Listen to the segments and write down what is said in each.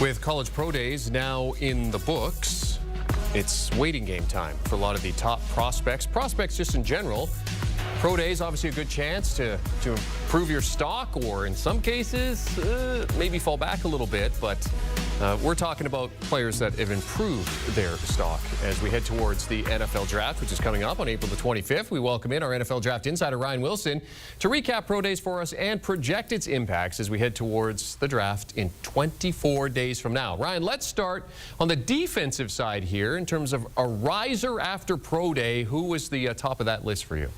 With college pro days now in the books, it's waiting game time for a lot of the top prospects just in general. Pro days, obviously a good chance to improve your stock, or in some cases, maybe fall back a little bit. But we're talking about players that have improved their stock as we head towards the NFL Draft, which is coming up on April the 25th. We welcome in our NFL Draft insider, Ryan Wilson, to recap pro days for us and project its impacts as we head towards the draft in 24 days from now. Ryan, let's start on the defensive side here in terms of a riser after pro day. Who was the top of that list for you?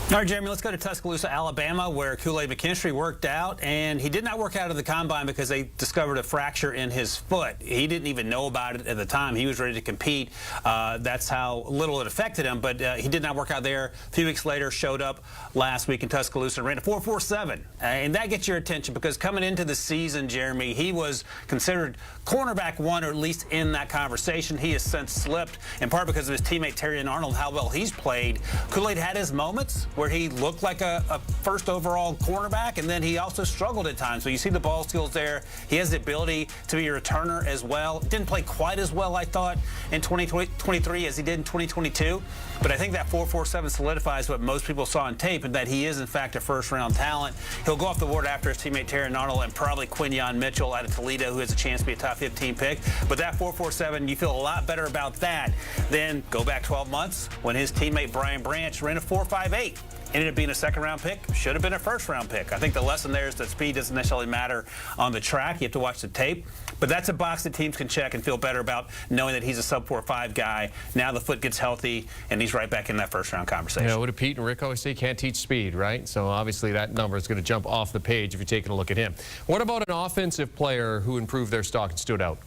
All right, Jeremy, let's go to Tuscaloosa, Alabama, where Kool-Aid McKinstry worked out, and he did not work out of the combine because they discovered a fracture in his foot. He didn't even know about it at the time. He was ready to compete. That's how little it affected him, but he did not work out there. A few weeks later, showed up last week in Tuscaloosa and ran a 4.47, and that gets your attention because coming into the season, Jeremy, he was considered cornerback one, or at least in that conversation. He has since slipped, in part because of his teammate Terry and Arnold, how well he's played. Kool-Aid had his moments where he looked like a first overall cornerback, and then he also struggled at times. So you see the ball skills there. He has the ability to be a returner as well. Didn't play quite as well, I thought, in 2023 as he did in 2022. But I think that 4.47 solidifies what most people saw on tape, and that he is, in fact, a first-round talent. He'll go off the board after his teammate Terry Arnold and probably Quinyon Mitchell out of Toledo, who has a chance to be a top 15 pick. But that 4.47, you feel a lot better about that than go back 12 months when his teammate Brian Branch ran a 4.58. Ended up being a second-round pick, should have been a first-round pick. I think the lesson there is that speed doesn't necessarily matter on the track. You have to watch the tape. But that's a box that teams can check and feel better about, knowing that he's a sub-4.5 guy. Now the foot gets healthy, and he's right back in that first-round conversation. Yeah, what do Pete and Rick always say? Can't teach speed, right? So obviously that number is going to jump off the page if you're taking a look at him. What about an offensive player who improved their stock and stood out?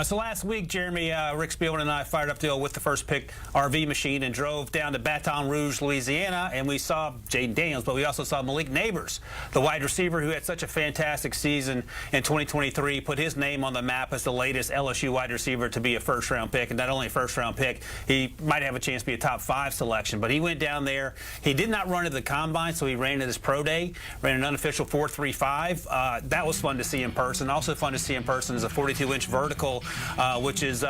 So last week, Jeremy, Rick Spielman and I fired up the old with the first pick RV machine and drove down to Baton Rouge, Louisiana, and we saw Jaden Daniels, but we also saw Malik Nabers, the wide receiver who had such a fantastic season in 2023, put his name on the map as the latest LSU wide receiver to be a first-round pick. And not only a first-round pick, he might have a chance to be a top 5 selection. But he went down there. He did not run at the combine, so he ran at his pro day, ran an unofficial 4.35. That was fun to see in person. Also fun to see in person is a 42-inch vertical, which is,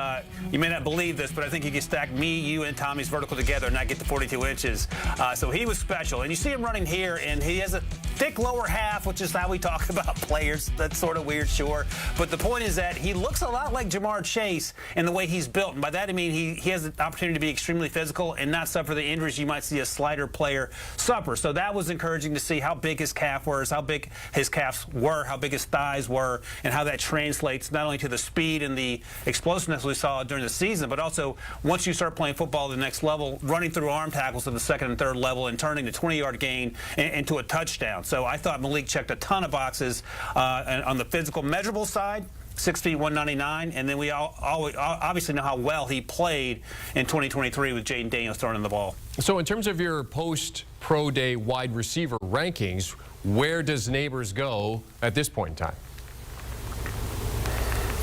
you may not believe this, but I think you can stack me, you, and Tommy's vertical together and not get the 42 inches. So he was special. And you see him running here, and he has a thick lower half, which is how we talk about players. That's sort of weird, sure. But the point is that he looks a lot like Jamar Chase in the way he's built. And by that I mean he has the opportunity to be extremely physical and not suffer the injuries you might see a slider player suffer. So that was encouraging to see how big his calf was, how big his calves were, how big his thighs were, and how that translates not only to the speed and the explosiveness we saw during the season, but also once you start playing football at the next level, running through arm tackles at the second and third level and turning the 20-yard gain into a touchdown. So I thought Malik checked a ton of boxes on the physical measurable side. 6 feet 199, and then we obviously know how well he played in 2023 with Jaden Daniels throwing the ball. So in terms of your post-pro day wide receiver rankings, where does Nabers go at this point in time?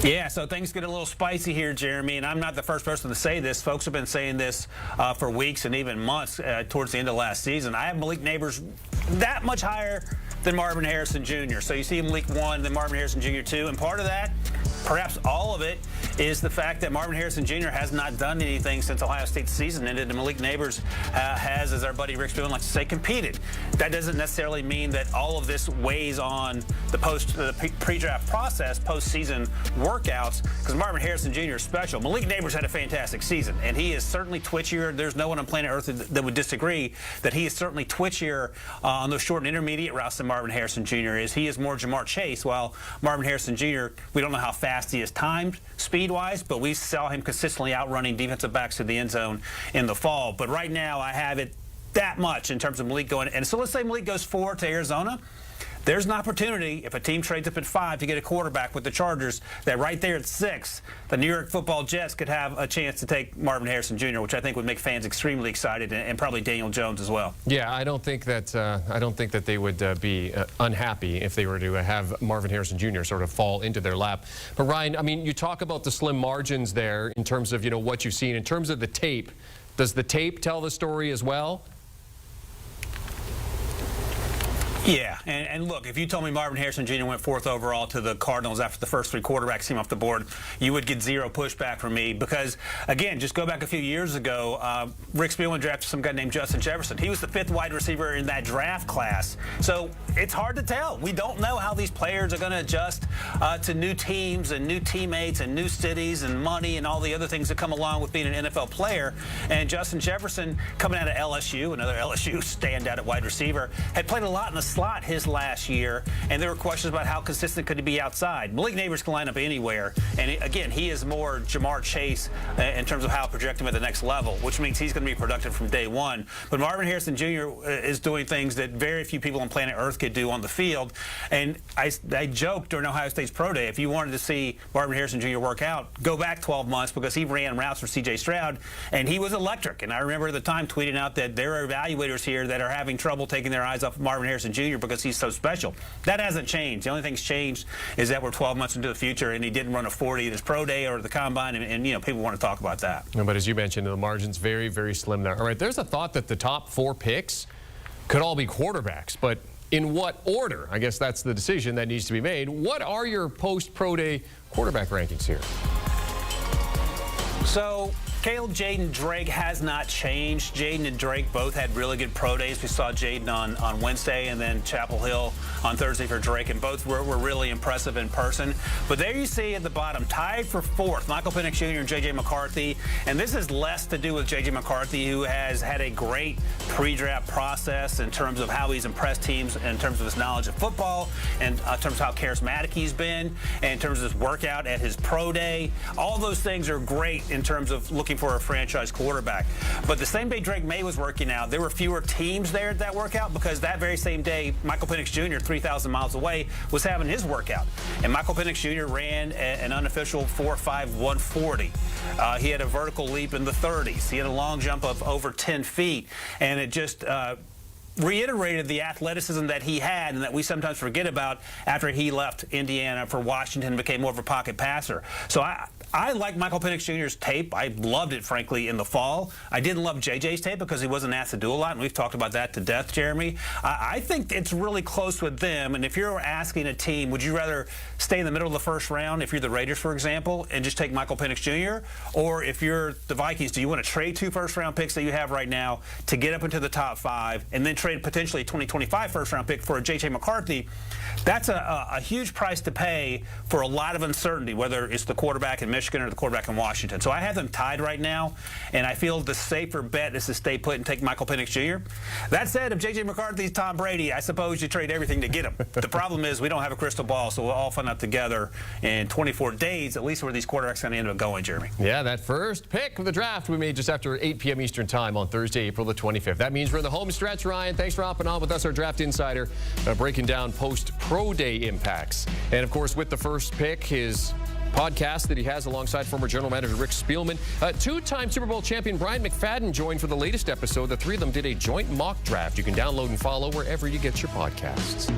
Yeah, so things get a little spicy here, Jeremy, and I'm not the first person to say this. Folks have been saying this for weeks and even months towards the end of last season. I have Malik Nabers that much higher than Marvin Harrison Jr. So you see Malik 1, then Marvin Harrison Jr. 2, and part of that, perhaps all of it, is the fact that Marvin Harrison Jr. has not done anything since Ohio State's season ended, and Malik Nabers has, as our buddy Rick Spielman likes to say, competed. That doesn't necessarily mean that all of this weighs on the pre-draft process, postseason workouts, because Marvin Harrison Jr. is special. Malik Nabers had a fantastic season, and he is certainly twitchier. There's no one on planet Earth that would disagree that he is certainly twitchier on those short and intermediate routes than Marvin Harrison Jr. is. He is more Jamar Chase, while Marvin Harrison Jr., we don't know how fast he is timed speed-wise, but we saw him consistently outrunning defensive backs to the end zone in the fall. But right now, I have it that much in terms of Malik going. And so let's say Malik goes 4 to Arizona. There's an opportunity, if a team trades up at 5 to get a quarterback with the Chargers, that right there at 6, the New York Football Jets could have a chance to take Marvin Harrison Jr., which I think would make fans extremely excited, and probably Daniel Jones as well. Yeah, I don't think that they would be unhappy if they were to have Marvin Harrison Jr. sort of fall into their lap. But Ryan, I mean, you talk about the slim margins there in terms of what you've seen in terms of the tape. Does the tape tell the story as well? Yeah, and look, if you told me Marvin Harrison Jr. went 4th overall to the Cardinals after the first 3 quarterbacks came off the board, you would get 0 pushback from me because, again, just go back a few years ago, Rick Spielman drafted some guy named Justin Jefferson. He was the 5th wide receiver in that draft class. So it's hard to tell. We don't know how these players are going to adjust to new teams and new teammates and new cities and money and all the other things that come along with being an NFL player. And Justin Jefferson, coming out of LSU, another LSU standout at wide receiver, had played a lot in the slot his last year, and there were questions about how consistent could he be outside. Malik Nabers can line up anywhere, and again, he is more Jamar Chase in terms of how to project him at the next level, which means he's going to be productive from day one. But Marvin Harrison Jr. is doing things that very few people on planet Earth could do on the field, and I joked during Ohio State's Pro Day, if you wanted to see Marvin Harrison Jr. work out, go back 12 months because he ran routes for C.J. Stroud, and he was electric. And I remember at the time tweeting out that there are evaluators here that are having trouble taking their eyes off Marvin Harrison Jr. because he's so special. That hasn't changed. The only thing that's changed is that we're 12 months into the future, and he didn't run a 40 at his Pro Day or the Combine, and you know, people want to talk about that. No, but as you mentioned, the margin's very, very slim there. All right, there's a thought that the top 4 picks could all be quarterbacks, but in what order? I guess that's the decision that needs to be made. What are your post-Pro Day quarterback rankings here? So Caleb, Jaden, Drake has not changed. Jaden and Drake both had really good pro days. We saw Jaden on Wednesday and then Chapel Hill on Thursday for Drake, and both were really impressive in person. But there you see at the bottom, tied for 4th, Michael Penix Jr. and J.J. McCarthy. And this is less to do with J.J. McCarthy, who has had a great pre-draft process in terms of how he's impressed teams, in terms of his knowledge of football, and in terms of how charismatic he's been, and in terms of his workout at his pro day. All those things are great in terms of looking for a franchise quarterback. But the same day Drake May was working out, there were fewer teams there at that workout because that very same day, Michael Penix Jr., 3,000 miles away, was having his workout. And Michael Penix Jr. ran an unofficial 4.5 140. He had a vertical leap in the 30s. He had a long jump of over 10 feet. And it just reiterated the athleticism that he had and that we sometimes forget about after he left Indiana for Washington and became more of a pocket passer. So I like Michael Penix Jr.'s tape. I loved it, frankly, in the fall. I didn't love JJ's tape because he wasn't asked to do a lot, and we've talked about that to death, Jeremy. I think it's really close with them, and if you're asking a team, would you rather stay in the middle of the first round, if you're the Raiders, for example, and just take Michael Penix Jr., or if you're the Vikings, do you want to trade 2 first-round picks that you have right now to get up into the top 5 and then trade potentially a 2025 first-round pick for a J.J. McCarthy? That's a huge price to pay for a lot of uncertainty, whether it's the quarterback in Michigan or the quarterback in Washington. So I have them tied right now, and I feel the safer bet is to stay put and take Michael Penix Jr. That said, if J.J. McCarthy's Tom Brady, I suppose you trade everything to get him. The problem is we don't have a crystal ball, so we'll all find out together in 24 days, at least where these quarterbacks are going to end up going, Jeremy. Yeah, that first pick of the draft we made just after 8 p.m. Eastern time on Thursday, April the 25th. That means we're in the home stretch, Ryan. Thanks for hopping on with us, our draft insider, breaking down post-Pro Day impacts. And, of course, with the first pick, his podcast that he has alongside former general manager Rick Spielman. 2-time Super Bowl champion Brian McFadden joined for the latest episode. The 3 of them did a joint mock draft. You can download and follow wherever you get your podcasts.